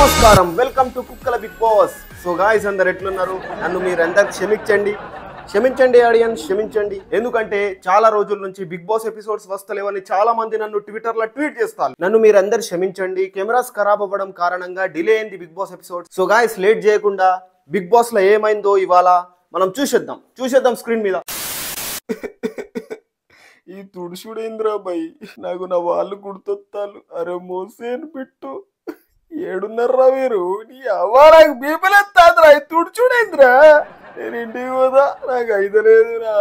నమస్కారం, welcome to కుక్కల big boss. So guys, అందరు ఎట్లున్నారు? నన్ను మీరందరు క్షమించండి ఆడియన్స్, క్షమించండి. ఎందుకంటే చాలా రోజుల నుంచి బిగ్ బాస్ ఎపిసోడ్స్ వస్తలేవని చాలా మంది నన్ను ట్విట్టర్ లో ట్వీట్ చేస్తారు. నన్ను మీరందరు క్షమించండి. కెమెరాస్ ఖరాబ్ అవ్వడం కారణంగా డిలే అయింది Bigg Boss episode. So guys, late చేయకుండా బిగ్ బాస్ లో ఏమైందో ఇవాళ మనం చూసేద్దాం స్క్రీన్ మీద. ఈ తుడుచుడేంద్రా బై, నాకు నా వాళ్ళు గుర్తొత్తాలు. అరే మోసేను పెట్టు, ఏడున్నారా మీరు? నీ అవ్వ నాకు బీపలేస్తాదిరా. ఈ తుడుచుడేంద్రా? నేను ఇంటికి పోదా, నాకు అయితే లేదు, నా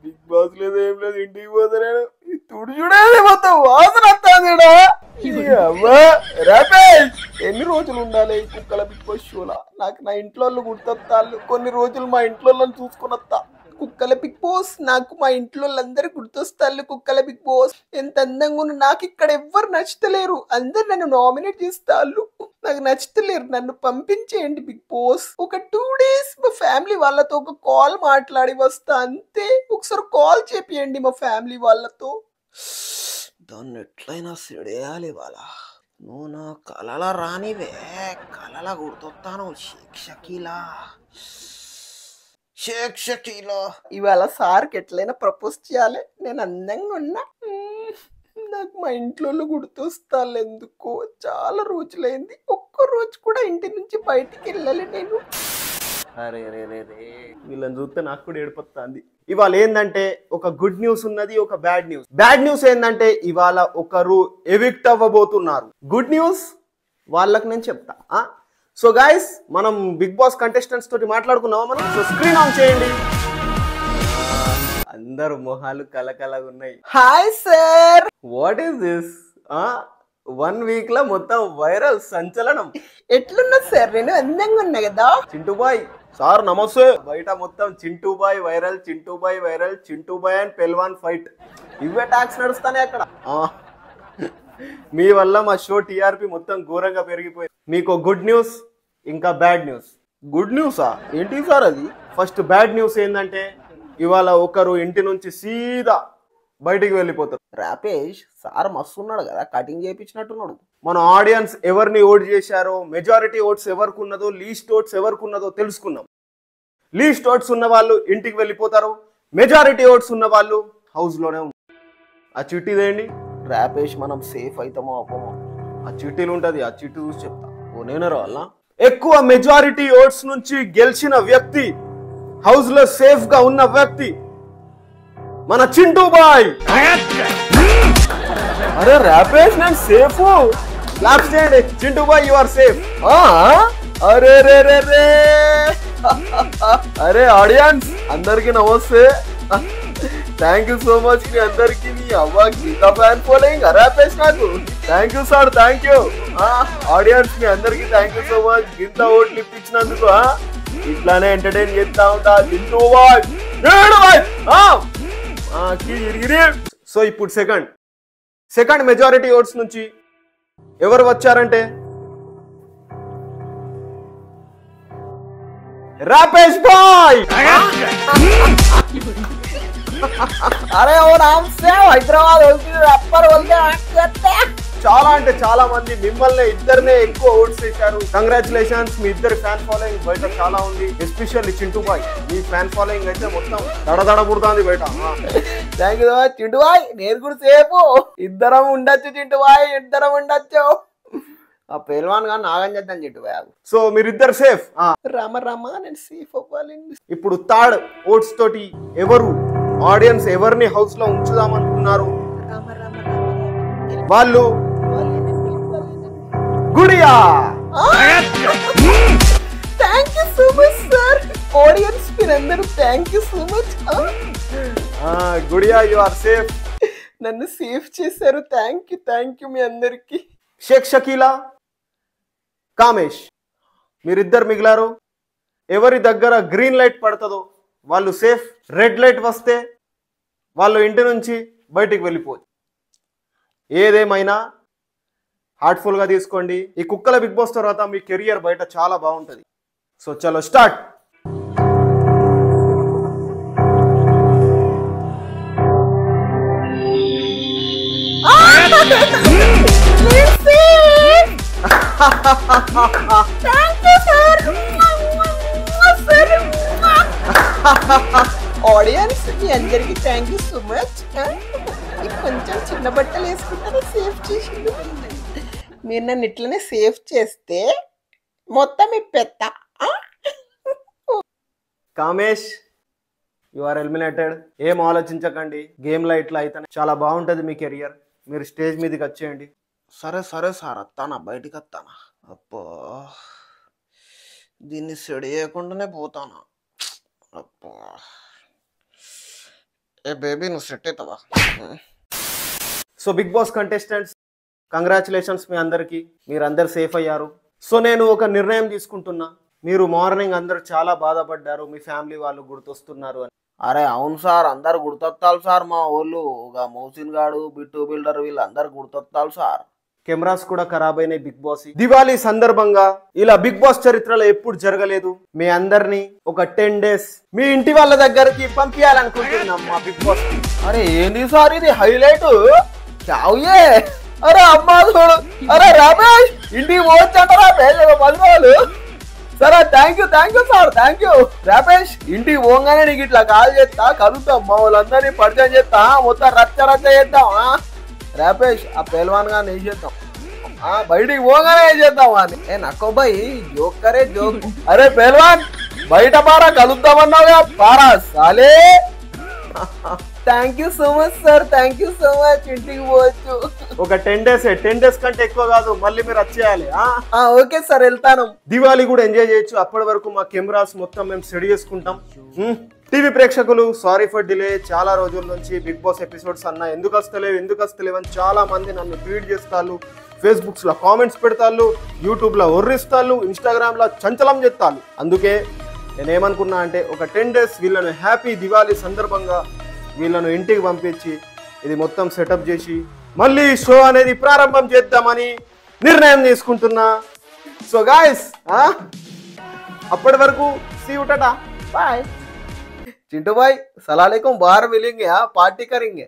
బిగ్ బాస్ లేదు, ఏం లేదు, ఇంటికి పోతా నేను. ఈ తుడుచుడేది మొత్తం వాసన వస్తాదిరా. ఎన్ని రోజులు ఉండాలి ఈ కుక్కల బిగ్ బాస్ షోలా? నాకు నా ఇంట్లో గుర్తొత్తాళ్ళు. కొన్ని రోజులు మా ఇంట్లో చూసుకుని వస్తా. కుక్కల బిగ్ బాస్, నాకు మా ఇంట్లో వాళ్ళందరూ గుర్తొస్తారు. కుక్కల బిగ్ బాస్ ఎంత అందంగా ఉన్న, నాకు ఇక్కడ ఎవ్వరు నచ్చుతలేరు. అందరు నన్ను నామినేట్ చేస్తారు. నాకు నచ్చుతలేరు, నన్ను పంపించేయండి బిగ్ బాస్. ఒక 2 days మా ఫ్యామిలీ వాళ్ళతో ఒక కాల్ మాట్లాడి వస్తా అంతే. ఒకసారి కాల్ చేపియండి మా ఫ్యామిలీ వాళ్ళతో. దాన్ని ఎట్లయినా సెడేయాలి వాళ్ళ. నువ్వు నా కలల రానివే, కలల గుర్తొస్తాను. షేక్ షకీలా ఇవాళ సార్కి ఎట్లయినా ప్రపోజ్ చేయాలి. నేను అందంగా ఉన్నా. నాకు మా ఇంట్లో గుర్తొస్తాను. ఎందుకో చాలా రోజులైంది, ఒక్క రోజు కూడా ఇంటి నుంచి బయటికి వెళ్ళాలి నేను. అరే రే రే రే, వీళ్ళని చూస్తే నాకు కూడా ఏడిపోతుంది. ఇవాళ ఏంటంటే ఒక గుడ్ న్యూస్ ఉన్నది, ఒక బ్యాడ్ న్యూస్. బ్యాడ్ న్యూస్ ఏంటంటే ఇవాళ ఒకరు ఎవిక్ట్ అవ్వబోతున్నారు. గుడ్ న్యూస్ వాళ్ళకి నేను చెప్తా. సో గైస్, మనం బిగ్ బాస్ కంటెస్టెంట్స్ తోటి మాట్లాడుకున్నావా మనం? సో స్క్రీన్ ఆన్ చేయండి. అందరు మొహాలు కలకలగా ఉన్నాయి. Hi sir, what is this? 1 week లో మొత్తం వైరల్ సంచలనం. ఎట్లున్నా సార్? నేను అందంగా ఉన్నా కదా. చింటూ బాయ్ సార్ నమస్తే. బయట మొత్తం Chintu boy viral, Chintu boy viral, Chintu boy and పెల్వాన్ ఫైట్, ఇవే టాక్స్ నడుస్తానే అక్కడ. మీ వల్ల మా షో టీఆర్పీ మొత్తం ఘోరంగా పెరిగిపోయింది. మీకు గుడ్ న్యూస్, ఇంకా బ్యాడ్ న్యూస్. గుడ్ న్యూసా? ఏంటి సార్ అది? ఫస్ట్ బ్యాడ్ న్యూస్ ఏంటంటే ఇవాళ ఒకరు ఇంటి నుంచి సీదా బయటికి వెళ్ళిపోతారు. రాపేష్ సార్ మస్తు ఉన్నాడు కదా, కటింగ్ చేయించినట్టున్నాడు. మన ఆడియన్స్ ఎవరిని ఓట్ చేశారో, మెజారిటీ ఓట్స్ ఎవరికి ఉన్నదో, లీస్ట్ ఓట్స్ ఎవరికి ఉన్నదో తెలుసుకున్నాం. లీస్ట్ ఓట్స్ ఉన్న వాళ్ళు ఇంటికి వెళ్ళిపోతారు, మెజారిటీ ఓట్స్ ఉన్న వాళ్ళు హౌస్ లోనే ఉంటారు. ఆ చిట్టి దేండి రాపేష్, మనం సేఫ్ అవుతామో అవ్వమో ఆ చిట్టీలు ఉంటుంది. ఆ చిట్టి చూసి చెప్తా. ఓ నేను రావాలా? ఎక్కువ మెజారిటీ ఓట్స్ నుంచి గెలిచిన వ్యక్తి, హౌస్ లో సేఫ్ గా ఉన్న వ్యక్తి మన చింటూ బాయ్. అరే రాపేష్, నేను సేఫ్. క్లాప్స్ చేయండి. Chintu boy, you are safe. అరే రే రే రే. అరే ఆడియన్స్ అందరికి నమస్తే. థ్యాంక్ యూ సో మచ్ మీ అందరికి. మీ అవ్వ గీత ఫ్యాన్ ఫాలోయింగ్ రాపేష్ నాకు. Thank you sir, thank you. Audience మీ అందరికి థ్యాంక్ యూ సో మచ్. గింత ఓట్లు ఇప్పించినందుకు. ఇట్లానే ఎంటర్టైన్ చేస్తా ఉంటా. చింటూ బాయ్. సో ఇప్పుడు సెకండ్ మెజారిటీ ఓట్స్ నుంచి ఎవరు వచ్చారంటే రాపేష్ బాయ్. అరే ఓ రామ్ సేవ్ హైదరాబాద్ చాలా అంటే చాలా మంది మిమ్మల్ని ఇద్దరినే ఎక్కువ ఓట్స్ చేశారు. కంగ్రాచులేషన్స్, మీ ఇద్దరు ఫ్యాన్ ఫాలోయింగ్ బయట చాలా ఉంది. ఎస్పెషల్లీ చింటూ బాయ్, మీ ఫ్యాన్ ఫాలోయింగ్ అయితే మొత్తం దడదడ పుడుతుంది బయట. థ్యాంక్ యూ చింటూ బాయ్. నేను కూడా సేఫ్. ఇద్దరం ఉండొచ్చు చింటూ బాయ్, ఇద్దరం ఉండొచ్చు. ఆ పెల్వాన్ గా నాగం చేద్దాం చింటూ బాయ్. సో మీరిద్దరు సేఫ్. రామ నేను సేఫ్ అవ్వాలి. ఇప్పుడు థర్డ్ ఓట్స్ తోటి ఎవరు ఆడియన్స్ ఎవరిని హౌస్ లో ఉంచుదామనుకున్నారు? వాళ్ళు Gudiya. Thank you so much sir. Audience మీరందరూ thank you so much. Gudiya, you are safe. నన్ను సేఫ్ చేశారు. థ్యాంక్ యూ మీ అందరికి. షేక్ షకీలా, కామేష్ మీరిద్దరు మిగిలారు. ఎవరి దగ్గర గ్రీన్ లైట్ పడుతుందో వాళ్ళు సేఫ్. రెడ్ లైట్ వస్తే వాళ్ళు ఇంటి నుంచి బయటికి వెళ్ళిపోవచ్చు. ఏదేమైనా హార్ట్ఫుల్ గా తీసుకోండి. ఈ కుక్కల బిగ్ బాస్ తర్వాత మీ కెరియర్ బయట చాలా బాగుంటుంది. సో చలో స్టార్ట్. ఆడియన్స్ మీ అందరికి థ్యాంక్ యూ సో మచ్. కొంచెం చిన్న బట్టలు వేసుకుంటారా సేఫ్ చేసిండు. మీరు నన్ను ఇట్లనే సేఫ్ చేస్తే మొత్తం ఇప్పెత్తా. Kamesh, you are eliminated. ఏం ఆలోచించకండి, గేమ్లో ఇట్లా అయితే చాలా బాగుంటుంది మీ కెరియర్. మీరు స్టేజ్ మీదకి వచ్చేయండి. సరే సరే సార్, వస్తానా, బయటికి వస్తానా. అబ్బా, దీన్ని సెడ్ చేయకుండానే పోతానా. అబ్బా, ఏ బేబీ నువ్వు సెట్ అవుతావా? So Bigg Boss contestants, congratulations మీ అందరికీ, మీరందరు సేఫ్ అయ్యారు. సో నేను ఒక నిర్ణయం తీసుకుంటున్నా. మీరు మార్నింగ్ అందరు చాలా బాధపడ్డారు, మీ ఫ్యామిలీ వాళ్ళు గుర్తొస్తున్నారు అని. అరే అవును సార్, అందరు గుర్తొత్తాలి సార్. మా ఊళ్ళు మౌసిన్ గాడు, బిట్టు బిల్డర్ వీళ్ళందరు గుర్తొత్తాలి సార్. కెమెరాస్ కూడా ఖరాబ్ అయినాయి బిగ్ బాస్. దివాళీ సందర్భంగా ఇలా బిగ్ బాస్ చరిత్రలో ఎప్పుడు జరగలేదు. మీ అందరినీ ఒక 10 days మీ ఇంటి వాళ్ళ దగ్గరికి పంపించాలనుకుంటున్నాం మా బిగ్ బాస్. అరే ఏంది సార్ ఇది హైలైట్? అరే అమ్మా చూడు, అరే రమేష్ ఇంటికి పోవచ్చంటారా 10 రోజులు? సరే thank you sir, thank you. Ramesh ఇంటికి పోగానే నీకు ఇట్లా కాల్ చేస్తా, కలుద్దాం, మా వాళ్ళందరినీ పరిచయం చేస్తా, మొత్తం రచ్చ చేద్దాం. రమేష్ ఆ పెల్వాన్ గా ఏం చేద్దాం, బయటికి పోగానే ఏం చేద్దాం అని. నక్కో బాయ్ జోక్ కరే జోక్. అరే పెల్వాన్ బయట పారా, కలుద్దామన్నావుగా, పారా సాలే. Thank you so much sir, thank you so much. ఇంటికి పోవచ్చు. ఒక 10 days కంటే ఎక్కువ కాదు, మళ్ళీ మీరు వచ్చేయాలి. ఓకే సార్, వెళ్తాను. దివాళీ కూడా ఎంజాయ్ చేయొచ్చు. అప్పటి వరకు మా కెమెరాస్ మొత్తం మేము సెట్ చేసుకుంటాం. టీవీ ప్రేక్షకులు, సారీ ఫర్ డిలే. చాలా రోజుల నుంచి బిగ్ బాస్ ఎపిసోడ్స్ అన్న ఎందుకు వస్తలేవు అని చాలా మంది నన్ను ట్వీట్ చేస్తారు, ఫేస్బుక్స్ లో కామెంట్స్ పెడతారు, యూట్యూబ్ లో ఒర్రిస్తారు, ఇన్స్టాగ్రామ్ లో చంచలం చేస్తారు. అందుకే నేనేమనుకున్నా అంటే ఒక 10 days వీళ్ళను హ్యాపీ దివాళీ సందర్భంగా వీళ్ళను ఇంటికి పంపించి ఇది మొత్తం సెటప్ చేసి మళ్ళీ షో అనేది ప్రారంభం చేద్దామని నిర్ణయం తీసుకుంటున్నా. సో గాయస్, అప్పటి వరకు see you, tata, bye. Chintu भाई सलाम अलैकुम, बाहर मिलेंगे, हाँ पार्टी करेंगे.